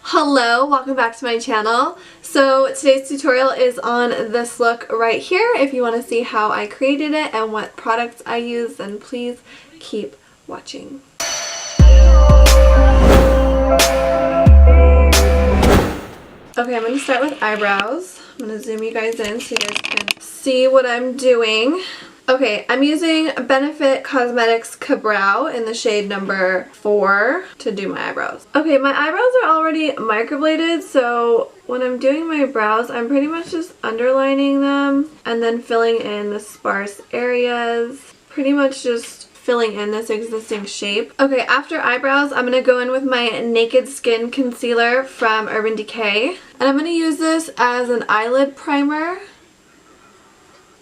Hello, welcome back to my channel. So today's tutorial is on this look right here. If you want to see how I created it and what products I use, then please keep watching. Okay, I'm going to start with eyebrows. I'm going to zoom you guys in so you guys can see what I'm doing. Okay, I'm using Benefit Cosmetics Ka-Brow in the shade number 4 to do my eyebrows. Okay, my eyebrows are already microbladed, so when I'm doing my brows, I'm pretty much just underlining them and then filling in the sparse areas. Pretty much just filling in this existing shape. Okay, after eyebrows, I'm going to go in with my Naked Skin Concealer from Urban Decay. And I'm going to use this as an eyelid primer.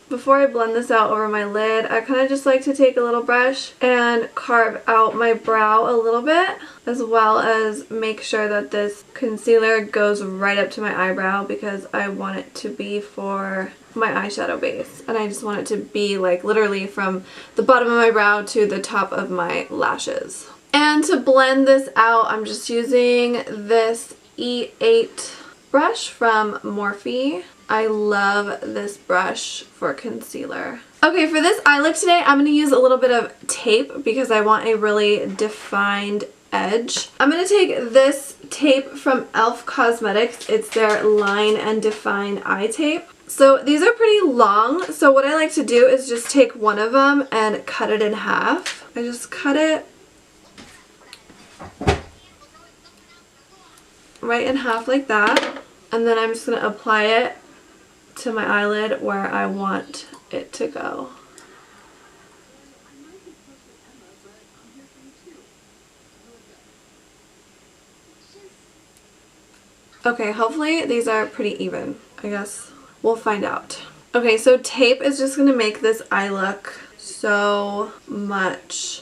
Before I blend this out over my lid, I kind of just like to take a little brush and carve out my brow a little bit, as well as make sure that this concealer goes right up to my eyebrow because I want it to be for my eyeshadow base. And I just want it to be like literally from the bottom of my brow to the top of my lashes. And to blend this out, I'm just using this E8 brush from Morphe. I love this brush for concealer. Okay, for this eye look today, I'm going to use a little bit of tape because I want a really defined edge. I'm going to take this tape from e.l.f. Cosmetics. It's their Line and Define eye tape. So these are pretty long, so what I like to do is just take one of them and cut it in half. I just cut it right in half like that, and then I'm just going to apply it to my eyelid where I want it to go. Okay, hopefully these are pretty even. I guess we'll find out. Okay, so tape is just going to make this eye look so much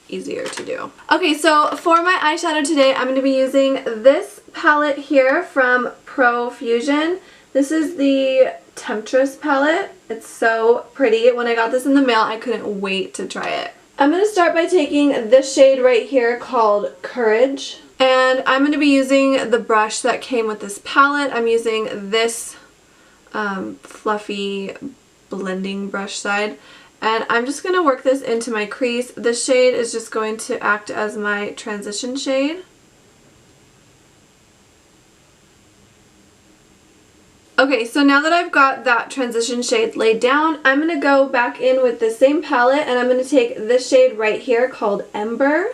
easier to do. Okay, so for my eyeshadow today, I'm going to be using this palette here from Profusion. This is the Temptress Palette. It's so pretty. When I got this in the mail, I couldn't wait to try it. I'm going to start by taking this shade right here called Courage. And I'm going to be using the brush that came with this palette. I'm using this fluffy blending brush side. And I'm just going to work this into my crease. This shade is just going to act as my transition shade. Okay, so now that I've got that transition shade laid down, I'm going to go back in with the same palette and I'm going to take this shade right here called Ember.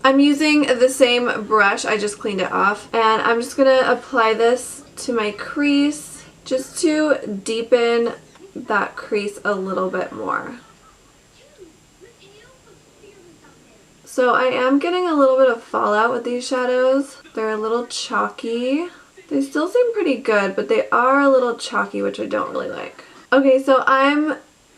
I'm using the same brush, I just cleaned it off, and I'm just going to apply this to my crease just to deepen that crease a little bit more. So I am getting a little bit of fallout with these shadows. They're a little chalky. They still seem pretty good, but they are a little chalky, which I don't really like. Okay, so I'm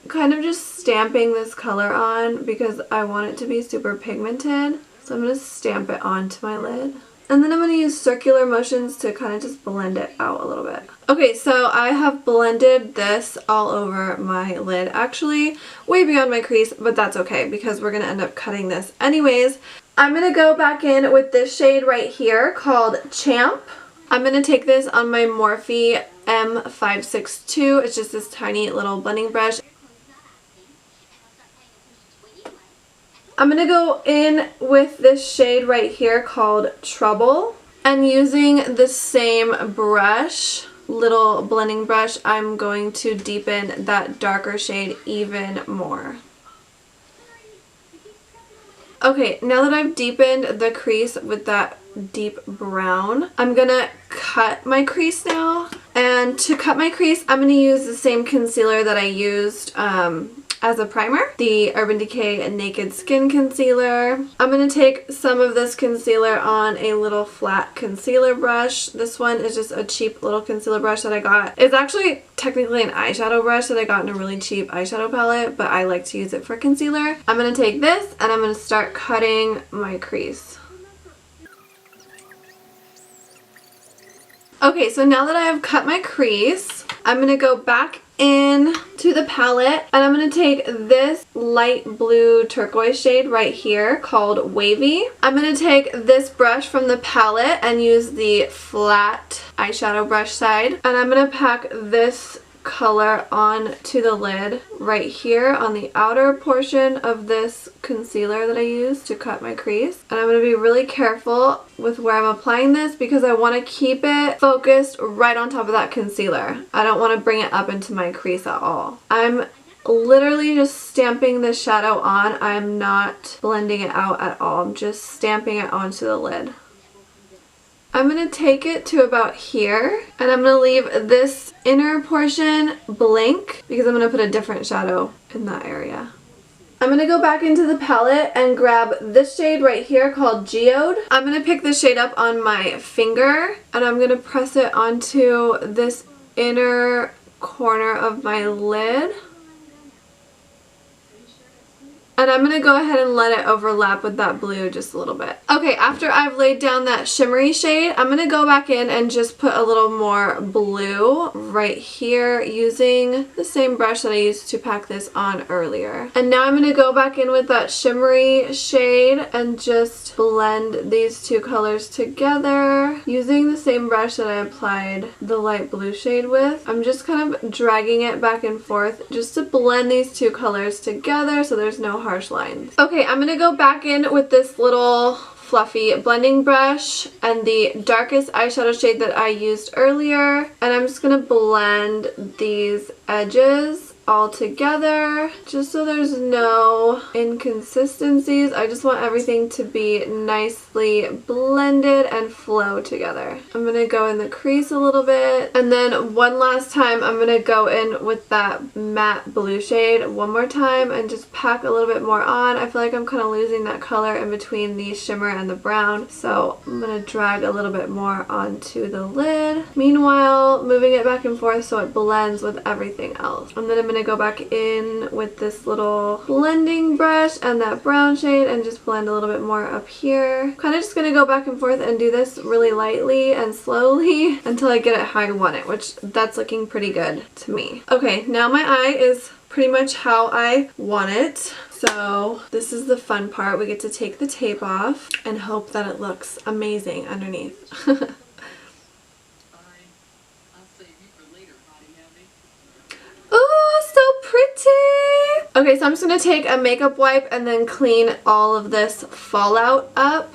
kind of just stamping this color on because I want it to be super pigmented. So I'm going to stamp it onto my lid. And then I'm going to use circular motions to kind of just blend it out a little bit. Okay, so I have blended this all over my lid. Actually, way beyond my crease, but that's okay because we're going to end up cutting this anyways. I'm going to go back in with this shade right here called Champ. I'm going to take this on my Morphe M562. It's just this tiny little blending brush. I'm going to go in with this shade right here called Trouble. And using the same brush, little blending brush, I'm going to deepen that darker shade even more. Okay, now that I've deepened the crease with that deep brown, I'm gonna cut my crease now. And to cut my crease, I'm gonna use the same concealer that I used as a primer, the Urban Decay Naked Skin Concealer. I'm going to take some of this concealer on a little flat concealer brush. This one is just a cheap little concealer brush that I got. It's actually technically an eyeshadow brush that I got in a really cheap eyeshadow palette, but I like to use it for concealer. I'm going to take this and I'm going to start cutting my crease. Okay, so now that I have cut my crease, I'm going to go back in to the palette, and I'm going to take this light blue turquoise shade right here called Wavy. I'm going to take this brush from the palette and use the flat eyeshadow brush side, and I'm going to pack this color on to the lid right here on the outer portion of this concealer that I use to cut my crease. And I'm going to be really careful with where I'm applying this because I want to keep it focused right on top of that concealer. I don't want to bring it up into my crease at all. I'm literally just stamping the shadow on. I'm not blending it out at all. I'm just stamping it onto the lid. I'm going to take it to about here, and I'm going to leave this inner portion blank because I'm going to put a different shadow in that area. I'm going to go back into the palette and grab this shade right here called Geode. I'm going to pick this shade up on my finger, and I'm going to press it onto this inner corner of my lid. And I'm going to go ahead and let it overlap with that blue just a little bit. Okay, after I've laid down that shimmery shade, I'm going to go back in and just put a little more blue right here using the same brush that I used to pack this on earlier. And now I'm going to go back in with that shimmery shade and just blend these two colors together using the same brush that I applied the light blue shade with. I'm just kind of dragging it back and forth just to blend these two colors together so there's no harsh lines. Okay, I'm going to go back in with this little fluffy blending brush and the darkest eyeshadow shade that I used earlier, and I'm just going to blend these edges all together just so there's no inconsistencies. I just want everything to be nicely blended and flow together. I'm going to go in the crease a little bit, and then one last time I'm going to go in with that matte blue shade one more time and just pack a little bit more on. I feel like I'm kind of losing that color in between the shimmer and the brown, so I'm going to drag a little bit more onto the lid. Meanwhile, moving it back and forth so it blends with everything else. And then I'm going to go back in with this little blending brush and that brown shade and just blend a little bit more up here. Kind of just going to go back and forth and do this really lightly and slowly until I get it how I want it, which that's looking pretty good to me. Okay, now my eye is pretty much how I want it. So this is the fun part. We get to take the tape off and hope that it looks amazing underneath. Oh, so pretty! Okay, so I'm just going to take a makeup wipe and then clean all of this fallout up.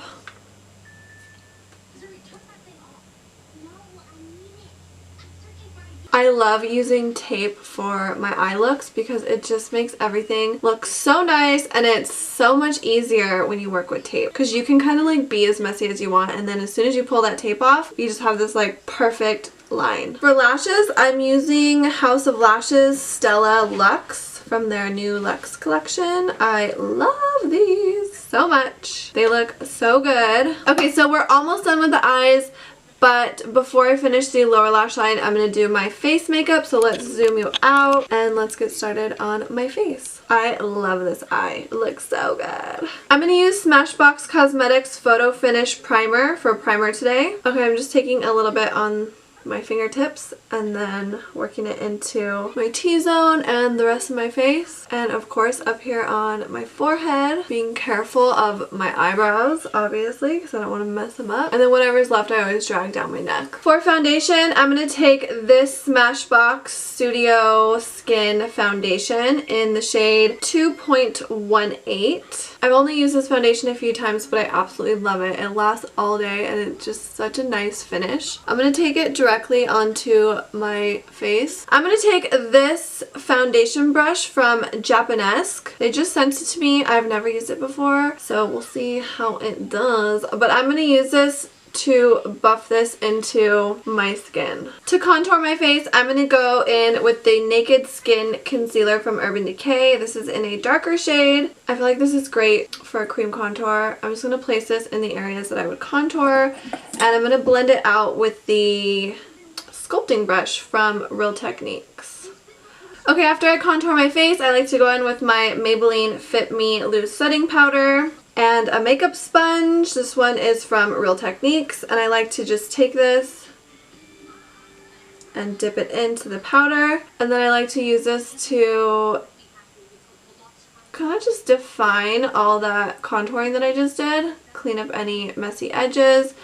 I love using tape for my eye looks because it just makes everything look so nice, and it's so much easier when you work with tape because you can kind of like be as messy as you want, and then as soon as you pull that tape off, you just have this like perfect line. For lashes, I'm using House of Lashes Stella Luxe from their new Luxe collection. I love these so much. They look so good. Okay, so we're almost done with the eyes. But before I finish the lower lash line, I'm going to do my face makeup. So let's zoom you out and let's get started on my face. I love this eye. It looks so good. I'm going to use Smashbox Cosmetics Photo Finish Primer for primer today. Okay, I'm just taking a little bit on my fingertips and then working it into my T-zone and the rest of my face, and of course up here on my forehead, being careful of my eyebrows obviously because I don't want to mess them up, and then whatever's left I always drag down my neck. For foundation, I'm going to take this Smashbox Studio Skin Foundation in the shade 2.18. I've only used this foundation a few times, but I absolutely love it. It lasts all day and it's just such a nice finish. I'm going to take it directly onto my face. I'm going to take this foundation brush from Japanesque. They just sent it to me. I've never used it before, so we'll see how it does. But I'm going to use this to buff this into my skin. To contour my face, I'm going to go in with the Naked Skin Concealer from Urban Decay. This is in a darker shade. I feel like this is great for a cream contour. I'm just going to place this in the areas that I would contour, and I'm going to blend it out with the sculpting brush from Real Techniques. Okay, after I contour my face, I like to go in with my Maybelline Fit Me Loose Setting Powder and a makeup sponge. This one is from Real Techniques, and I like to just take this and dip it into the powder. And then I like to use this to kind of just define all that contouring that I just did, clean up any messy edges,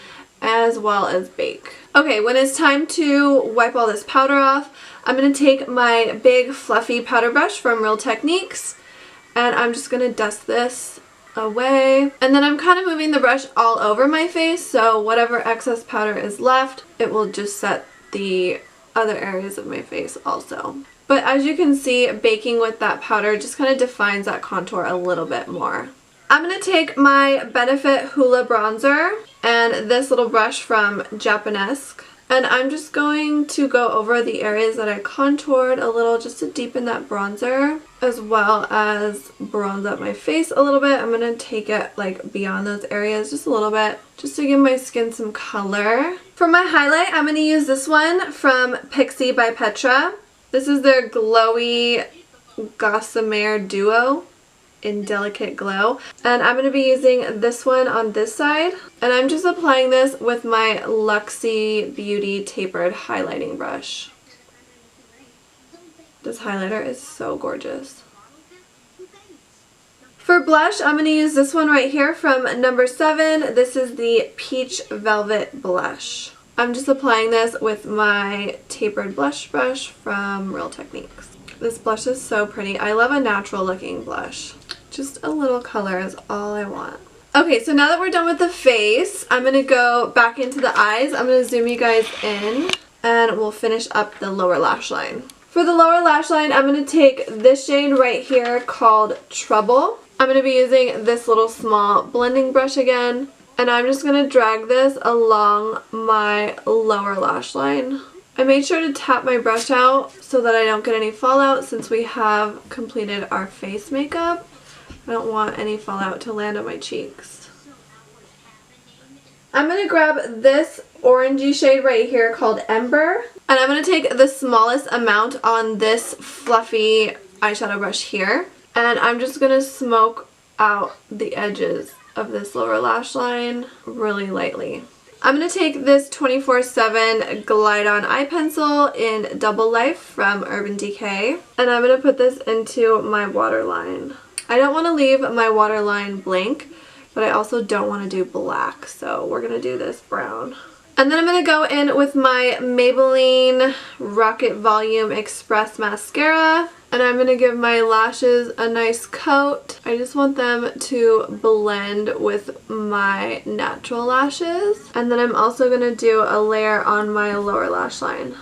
as well as bake. Okay, when it's time to wipe all this powder off, I'm going to take my big fluffy powder brush from Real Techniques, and I'm just going to dust this away. And then I'm kind of moving the brush all over my face, so whatever excess powder is left, it will just set the other areas of my face also. But as you can see, baking with that powder just kind of defines that contour a little bit more. I'm going to take my Benefit Hoola bronzer and this little brush from Japanesque, and I'm just going to go over the areas that I contoured a little just to deepen that bronzer, as well as bronze up my face a little bit. I'm going to take it like beyond those areas just a little bit, just to give my skin some color. For my highlight, I'm going to use this one from Pixie by Petra. This is their glowy Gossamer Duo in Delicate Glow, and I'm going to be using this one on this side, and I'm just applying this with my Luxie Beauty tapered highlighting brush. This highlighter is so gorgeous. For blush, I'm going to use this one right here from number 7. This is the Peach Velvet Blush. I'm just applying this with my tapered blush brush from Real Techniques. This blush is so pretty. I love a natural looking blush. Just a little color is all I want. Okay, so now that we're done with the face, I'm going to go back into the eyes. I'm going to zoom you guys in, and we'll finish up the lower lash line. For the lower lash line, I'm going to take this shade right here called Trouble. I'm going to be using this little small blending brush again, and I'm just going to drag this along my lower lash line. I made sure to tap my brush out so that I don't get any fallout since we have completed our face makeup. I don't want any fallout to land on my cheeks. I'm going to grab this orangey shade right here called Ember, and I'm going to take the smallest amount on this fluffy eyeshadow brush here, and I'm just going to smoke out the edges of this lower lash line really lightly. I'm going to take this 24/7 Glide On Eye Pencil in Double Life from Urban Decay, and I'm going to put this into my waterline. I don't want to leave my waterline blank, but I also don't want to do black, so we're going to do this brown. And then I'm going to go in with my Maybelline Rocket Volume Express Mascara, and I'm going to give my lashes a nice coat. I just want them to blend with my natural lashes. And then I'm also going to do a layer on my lower lash line.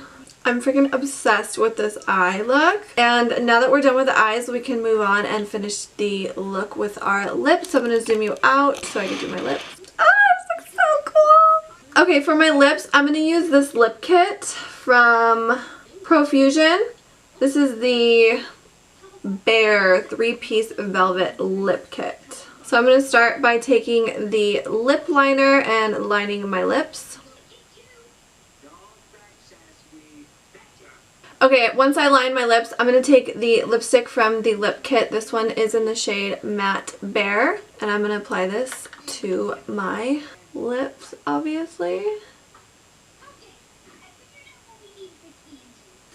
I'm freaking obsessed with this eye look. And now that we're done with the eyes, we can move on and finish the look with our lips. So I'm going to zoom you out so I can do my lips. Ah, this looks so cool! Okay, for my lips, I'm going to use this lip kit from Profusion. This is the Bare 3-piece velvet lip kit. So I'm going to start by taking the lip liner and lining my lips. Okay, once I line my lips, I'm going to take the lipstick from the lip kit. This one is in the shade Matte Bare, and I'm going to apply this to my lips, obviously.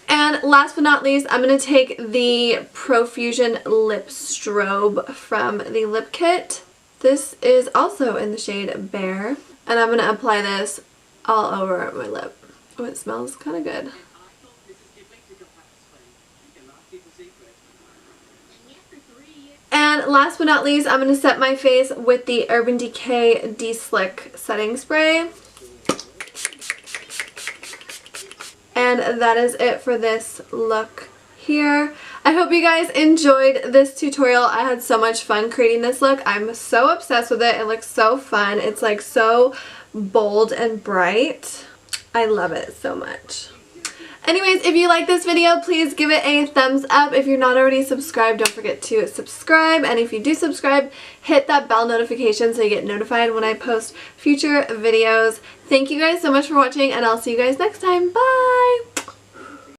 And last but not least, I'm going to take the Profusion Lip Strobe from the lip kit. This is also in the shade Bare, and I'm going to apply this all over my lip. Oh, it smells kind of good. And last but not least, I'm going to set my face with the Urban Decay De-Slick Setting Spray. And that is it for this look here. I hope you guys enjoyed this tutorial. I had so much fun creating this look. I'm so obsessed with it. It looks so fun. It's like so bold and bright. I love it so much. Anyways, if you like this video, please give it a thumbs up. If you're not already subscribed, don't forget to subscribe. And if you do subscribe, hit that bell notification so you get notified when I post future videos. Thank you guys so much for watching, and I'll see you guys next time. Bye!